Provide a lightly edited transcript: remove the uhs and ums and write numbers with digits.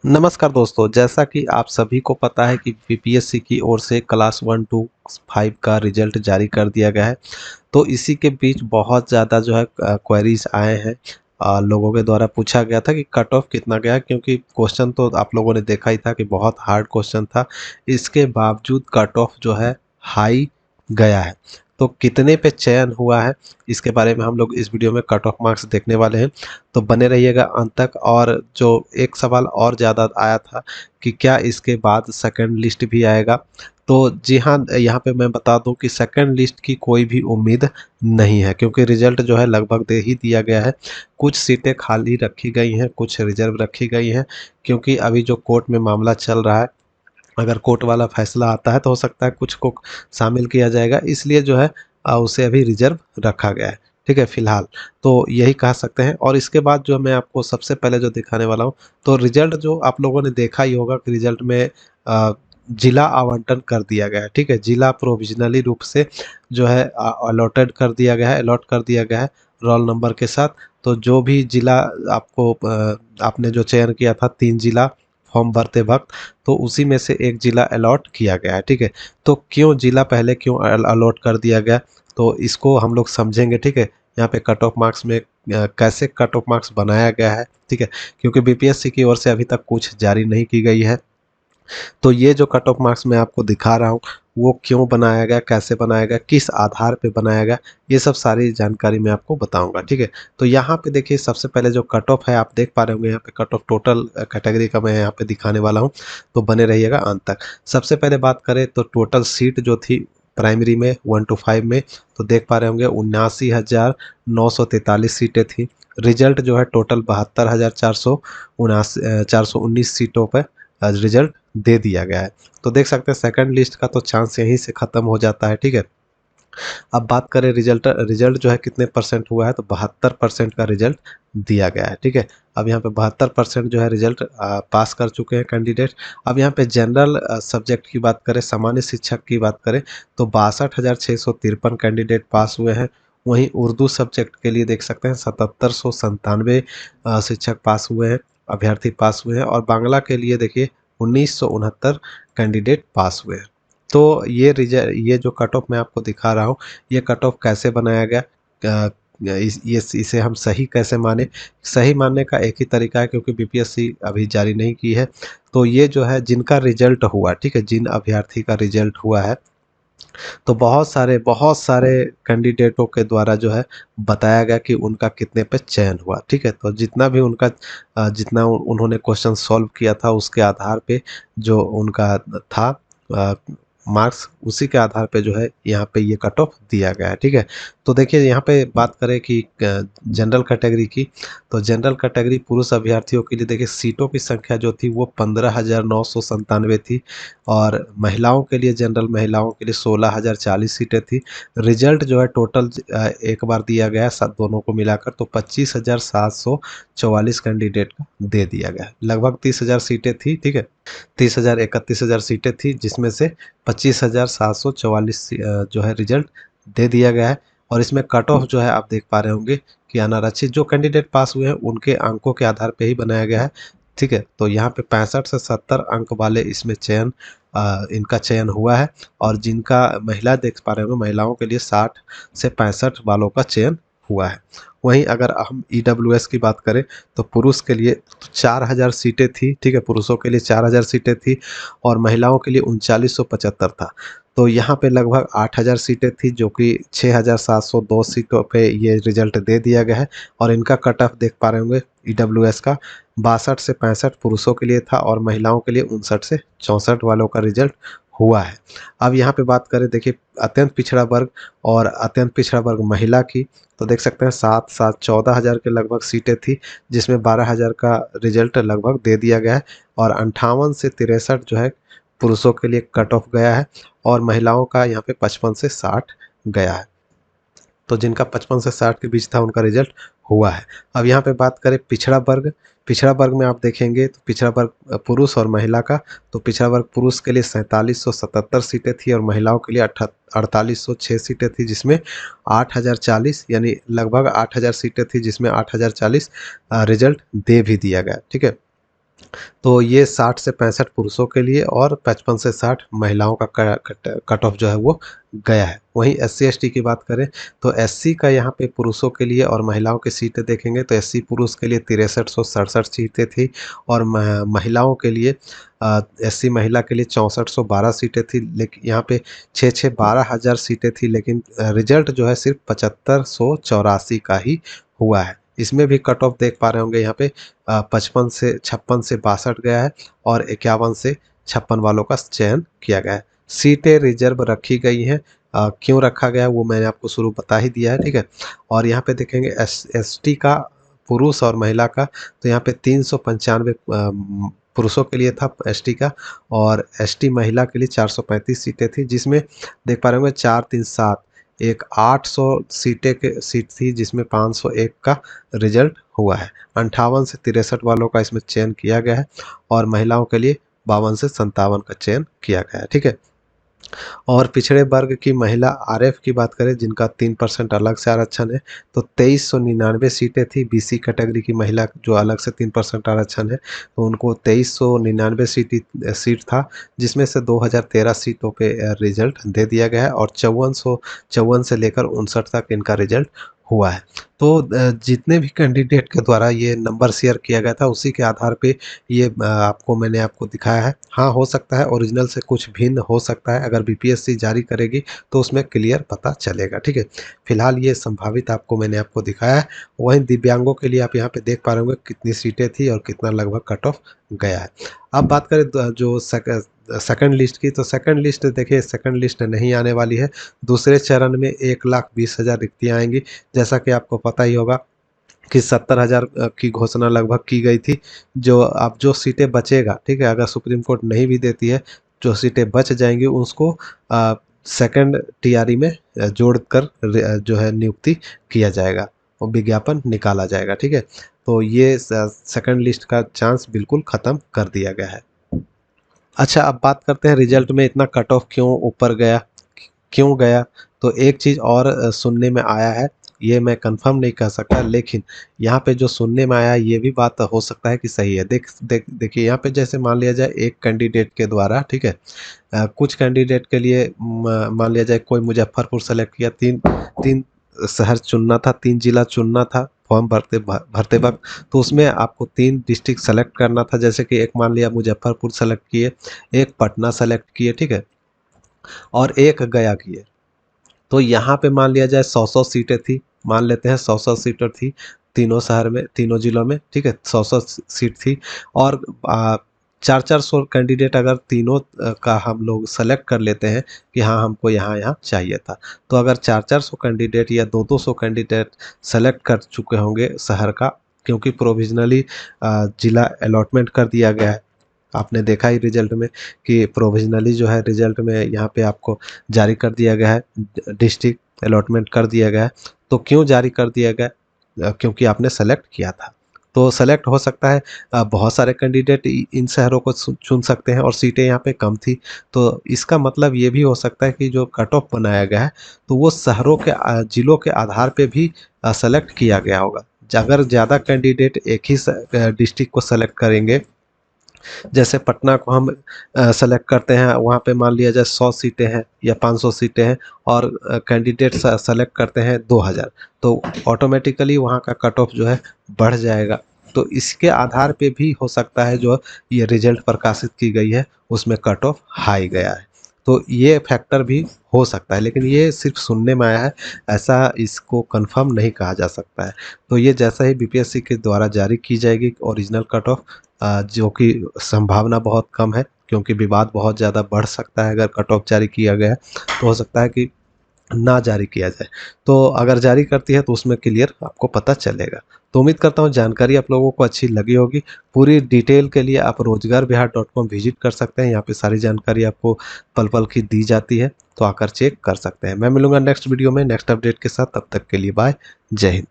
नमस्कार दोस्तों, जैसा कि आप सभी को पता है कि बीपीएससी की ओर से क्लास 1 टू 5 का रिजल्ट जारी कर दिया गया है। तो इसी के बीच बहुत ज़्यादा जो है क्वेरीज आए हैं। लोगों के द्वारा पूछा गया था कि कट ऑफ कितना गया, क्योंकि क्वेश्चन तो आप लोगों ने देखा ही था कि बहुत हार्ड क्वेश्चन था। इसके बावजूद कट ऑफ जो है हाई गया है। तो कितने पे चयन हुआ है, इसके बारे में हम लोग इस वीडियो में कट ऑफ मार्क्स देखने वाले हैं। तो बने रहिएगा अंत तक। और जो एक सवाल और ज़्यादा आया था कि क्या इसके बाद सेकंड लिस्ट भी आएगा, तो जी हाँ, यहाँ पे मैं बता दूं कि सेकंड लिस्ट की कोई भी उम्मीद नहीं है, क्योंकि रिजल्ट जो है लगभग दे ही दिया गया है। कुछ सीटें खाली रखी गई हैं, कुछ रिजर्व रखी गई हैं, क्योंकि अभी जो कोर्ट में मामला चल रहा है, अगर कोर्ट वाला फैसला आता है तो हो सकता है कुछ को शामिल किया जाएगा, इसलिए जो है उसे अभी रिजर्व रखा गया है। ठीक है, फिलहाल तो यही कह सकते हैं। और इसके बाद जो मैं आपको सबसे पहले जो दिखाने वाला हूँ, तो रिजल्ट जो आप लोगों ने देखा ही होगा कि रिजल्ट में जिला आवंटन कर दिया गया है। ठीक है, जिला प्रोविजनली रूप से जो है अलॉटेड कर दिया गया है, अलॉट कर दिया गया है रोल नंबर के साथ। तो जो भी जिला आपको आपने जो चयन किया था, 3 जिला फॉर्म भरते वक्त, तो उसी में से एक जिला अलॉट किया गया है। ठीक है, तो क्यों जिला पहले क्यों अलॉट कर दिया गया, तो इसको हम लोग समझेंगे। ठीक है, यहाँ पे कट ऑफ मार्क्स में कैसे कट ऑफ मार्क्स बनाया गया है। ठीक है, क्योंकि बीपीएससी की ओर से अभी तक कुछ जारी नहीं की गई है। तो ये जो कट ऑफ मार्क्स मैं आपको दिखा रहा हूँ, वो क्यों बनाया गया, कैसे बनाया गया, किस आधार पे बनाया गया, ये सब सारी जानकारी मैं आपको बताऊंगा। ठीक है, तो यहाँ पे देखिए, सबसे पहले जो कट ऑफ है आप देख पा रहे होंगे, यहाँ पे कट ऑफ टोटल कैटेगरी का मैं यहाँ पे दिखाने वाला हूँ। तो बने रहिएगा अंत तक। सबसे पहले बात करें तो टोटल सीट जो थी प्राइमरी में 1 to 5 में, तो देख पा रहे होंगे 79,943 सीटें थी। रिजल्ट जो है टोटल 72,419 सीटों पर रिजल्ट दे दिया गया है। तो देख सकते हैं सेकंड लिस्ट का तो चांस यहीं से खत्म हो जाता है। ठीक है, अब बात करें रिजल्ट रिजल्ट जो है कितने परसेंट हुआ है, तो 72% का रिजल्ट दिया गया है। ठीक है, अब यहाँ पे 72% जो है रिजल्ट पास कर चुके हैं कैंडिडेट। अब यहाँ पे जनरल सब्जेक्ट की बात करें, सामान्य शिक्षक की बात करें, तो 62,653 कैंडिडेट पास हुए हैं। वहीं उर्दू सब्जेक्ट के लिए देख सकते हैं 7,797 शिक्षक पास हुए हैं, अभ्यर्थी पास हुए हैं। और बांग्ला के लिए देखिए 1,969 कैंडिडेट पास हुए हैं। तो ये जो कट ऑफ मैं आपको दिखा रहा हूँ, ये कट ऑफ कैसे बनाया गया, इसे हम सही कैसे माने। सही मानने का एक ही तरीका है, क्योंकि बीपीएससी अभी जारी नहीं की है। तो ये जो है जिनका रिजल्ट हुआ, ठीक है, जिन अभ्यर्थी का रिजल्ट हुआ है, तो बहुत सारे कैंडिडेटों के द्वारा जो है बताया गया कि उनका कितने पे चयन हुआ। ठीक है, तो जितना भी उनका जितना उन्होंने क्वेश्चन सॉल्व किया था, उसके आधार पे जो उनका था मार्क्स, उसी के आधार पे जो है यहाँ पे ये कट ऑफ दिया गया है। ठीक है, तो देखिए यहाँ पे बात करें कि जनरल कैटेगरी की, तो जनरल कैटेगरी पुरुष अभ्यर्थियों के लिए देखिए सीटों की संख्या जो थी वो 15,997 थी। और महिलाओं के लिए, जनरल महिलाओं के लिए 16,040 सीटें थी। रिजल्ट जो है टोटल एक बार दिया गया है दोनों को मिलाकर, तो 25,744 कैंडिडेट का दे दिया गया है। लगभग 30,000 सीटें थी। ठीक है, 30,000 31,000 सीटें थी, जिसमें से 25,744 जो है रिजल्ट दे दिया गया है। और इसमें कट ऑफ जो है आप देख पा रहे होंगे कि अनारक्षित जो कैंडिडेट पास हुए हैं उनके अंकों के आधार पे ही बनाया गया है। ठीक है, तो यहाँ पे 65 से 70 अंक वाले इसमें इनका चयन हुआ है। और जिनका महिला देख पा रहे होंगे, महिलाओं के लिए 60 से 65 वालों का चयन हुआ है। वहीं अगर हम ईडब्ल्यूएस की बात करें, तो पुरुष के लिए 4,000 सीटें थी। ठीक है, पुरुषों के लिए 4,000 सीटें थी, और महिलाओं के लिए 3975 था। तो यहाँ पे लगभग 8,000 सीटें थी, जो कि 6,702 सीटों पे ये रिजल्ट दे दिया गया है। और इनका कट ऑफ देख पा रहे होंगे ईडब्ल्यूएस का 62 से 65 पुरुषों के लिए था, और महिलाओं के लिए 59 से 64 वालों का रिजल्ट हुआ है। अब यहाँ पे बात करें, देखिए अत्यंत पिछड़ा वर्ग और अत्यंत पिछड़ा वर्ग महिला की, तो देख सकते हैं 14,000 के लगभग सीटें थी, जिसमें 12,000 का रिजल्ट लगभग दे दिया गया है। और 58 से 63 जो है पुरुषों के लिए कट ऑफ गया है, और महिलाओं का यहाँ पे 55 से 60 गया है। तो जिनका 55 से 60 के बीच था उनका रिजल्ट हुआ है। अब यहाँ पे बात करें पिछड़ा वर्ग, पिछड़ा वर्ग में आप देखेंगे तो पिछड़ा वर्ग पुरुष और महिला का, तो पिछड़ा वर्ग पुरुष के लिए 4777 सीटें थी, और महिलाओं के लिए 4806 सीटें थी, जिसमें 8,040 यानी लगभग 8,000 सीटें थी, जिसमें 8,040 रिजल्ट दे भी दिया गया। ठीक है, तो ये 60 से 65 पुरुषों के लिए और 55 से 60 महिलाओं का कट ऑफ जो है वो गया है। वहीं एससी एसटी की बात करें तो एससी का यहाँ पे पुरुषों के लिए और महिलाओं की सीटें देखेंगे तो एससी पुरुष के लिए 6367 सीटें थी और महिलाओं के लिए एससी महिला के लिए 6412 सीटें थी, लेकिन यहाँ पे 12,000 सीटें थी, लेकिन रिजल्ट जो है सिर्फ 7584 का ही हुआ है। इसमें भी कट ऑफ देख पा रहे होंगे यहाँ पे 55 से 56 से 62 गया है और 51 से 56 वालों का चयन किया गया है। सीटें रिजर्व रखी गई हैं। क्यों रखा गया है वो मैंने आपको शुरू बता ही दिया है, ठीक है। और यहाँ पे देखेंगे एसटी का पुरुष और महिला का, तो यहाँ पे 395 पुरुषों के लिए था एसटी का और एसटी महिला के लिए 435 सीटें थी, जिसमें देख पा रहे होंगे 437 एक 800 सीट थी, जिसमें 501 का रिजल्ट हुआ है। 58 से 63 वालों का इसमें चयन किया गया है और महिलाओं के लिए 52 से 57 का चयन किया गया है, ठीक है। और पिछड़े वर्ग की महिला आरएफ की बात करें जिनका 3% अलग से आरक्षण है, तो 2399 सीटें थी। बीसी कैटेगरी की महिला जो अलग से 3% आरक्षण है तो उनको 2399 सीट था, जिसमें से 2013 सीटों पे रिजल्ट दे दिया गया है और 5454 से लेकर 59 तक इनका रिजल्ट हुआ है। तो जितने भी कैंडिडेट के द्वारा ये नंबर शेयर किया गया था उसी के आधार पे ये मैंने आपको दिखाया है। हाँ, हो सकता है ओरिजिनल से कुछ भिन्न हो सकता है, अगर बीपीएससी जारी करेगी तो उसमें क्लियर पता चलेगा, ठीक है। फिलहाल ये संभावित आपको दिखाया है। वहीं दिव्यांगों के लिए आप यहाँ पे देख पा रहे होंगे कितनी सीटें थी और कितना लगभग कट ऑफ गया है। अब बात करें जो सेकंड लिस्ट की, तो सेकंड लिस्ट देखिए, सेकंड लिस्ट नहीं आने वाली है। दूसरे चरण में 1,20,000 रिक्तियाँ आएंगी। जैसा कि आपको पता ही होगा कि 70,000 की घोषणा लगभग की गई थी। जो अब जो सीटें बचेगा, ठीक है, अगर सुप्रीम कोर्ट नहीं भी देती है, जो सीटें बच जाएंगी उसको सेकंड टीआरई में जोड़कर जो है नियुक्ति किया जाएगा और विज्ञापन निकाला जाएगा, ठीक है। तो ये सेकंड लिस्ट का चांस बिल्कुल ख़त्म कर दिया गया है। अच्छा, अब बात करते हैं रिजल्ट में इतना कट ऑफ क्यों ऊपर गया, क्यों गया। तो एक चीज़ और सुनने में आया है, ये मैं कंफर्म नहीं कर सकता, लेकिन यहाँ पे जो सुनने में आया है ये भी बात हो सकता है कि सही है। देखिए यहाँ पे जैसे मान लिया जाए एक कैंडिडेट के द्वारा, ठीक है, कुछ कैंडिडेट के लिए मान लिया जाए कोई मुजफ्फरपुर सेलेक्ट किया, तीन तीन शहर चुनना था, 3 जिला चुनना था फॉर्म भरते वक्त, तो उसमें आपको 3 डिस्ट्रिक्ट सेलेक्ट करना था। जैसे कि एक मान लिया मुजफ्फरपुर सेलेक्ट किए, एक पटना सेलेक्ट किए, ठीक है, और एक गया किए। तो यहाँ पे मान लिया जाए 100-100 सीटें थी, मान लेते हैं 100-100 सीटें थी तीनों शहर में, तीनों जिलों में, ठीक है, 100-100 सीट थी और 400-400 कैंडिडेट अगर तीनों का हम लोग सेलेक्ट कर लेते हैं कि हाँ हमको यहाँ यहाँ चाहिए था, तो अगर 400-400 कैंडिडेट या 200-200 कैंडिडेट सेलेक्ट कर चुके होंगे शहर का, क्योंकि प्रोविजनली जिला अलॉटमेंट कर दिया गया है। आपने देखा ही रिजल्ट में कि प्रोविजनली जो है रिजल्ट में यहाँ पे आपको जारी कर दिया गया है, डिस्ट्रिक्ट अलॉटमेंट कर दिया गया है। तो क्यों जारी कर दिया गया? क्योंकि आपने सेलेक्ट किया था। तो सेलेक्ट हो सकता है बहुत सारे कैंडिडेट इन शहरों को चुन सकते हैं और सीटें यहाँ पे कम थी, तो इसका मतलब ये भी हो सकता है कि जो कट ऑफ बनाया गया है तो वो शहरों के जिलों के आधार पे भी सेलेक्ट किया गया होगा। अगर ज़्यादा कैंडिडेट एक ही डिस्ट्रिक्ट को सेलेक्ट करेंगे, जैसे पटना को हम सेलेक्ट करते हैं, वहाँ पे मान लिया जाए 100 सीटें हैं या 500 सीटें हैं और कैंडिडेट सेलेक्ट करते हैं 2000, तो ऑटोमेटिकली वहाँ का कट ऑफ जो है बढ़ जाएगा। तो इसके आधार पे भी हो सकता है जो ये रिजल्ट प्रकाशित की गई है उसमें कट ऑफ हाई गया है। तो ये फैक्टर भी हो सकता है, लेकिन ये सिर्फ सुनने में आया है, ऐसा इसको कंफर्म नहीं कहा जा सकता है। तो ये जैसा ही बीपीएससी के द्वारा जारी की जाएगी ओरिजिनल कट ऑफ, जो कि संभावना बहुत कम है क्योंकि विवाद बहुत ज़्यादा बढ़ सकता है, अगर कट ऑफ जारी किया गया है तो हो सकता है कि ना जारी किया जाए। तो अगर जारी करती है तो उसमें क्लियर आपको पता चलेगा। तो उम्मीद करता हूँ जानकारी आप लोगों को अच्छी लगी होगी। पूरी डिटेल के लिए आप रोजगारबिहार.com विजिट कर सकते हैं, यहाँ पे सारी जानकारी आपको पल पल की दी जाती है, तो आकर चेक कर सकते हैं। मैं मिलूंगा नेक्स्ट वीडियो में नेक्स्ट अपडेट के साथ, तब तक के लिए बाय, जय हिंद।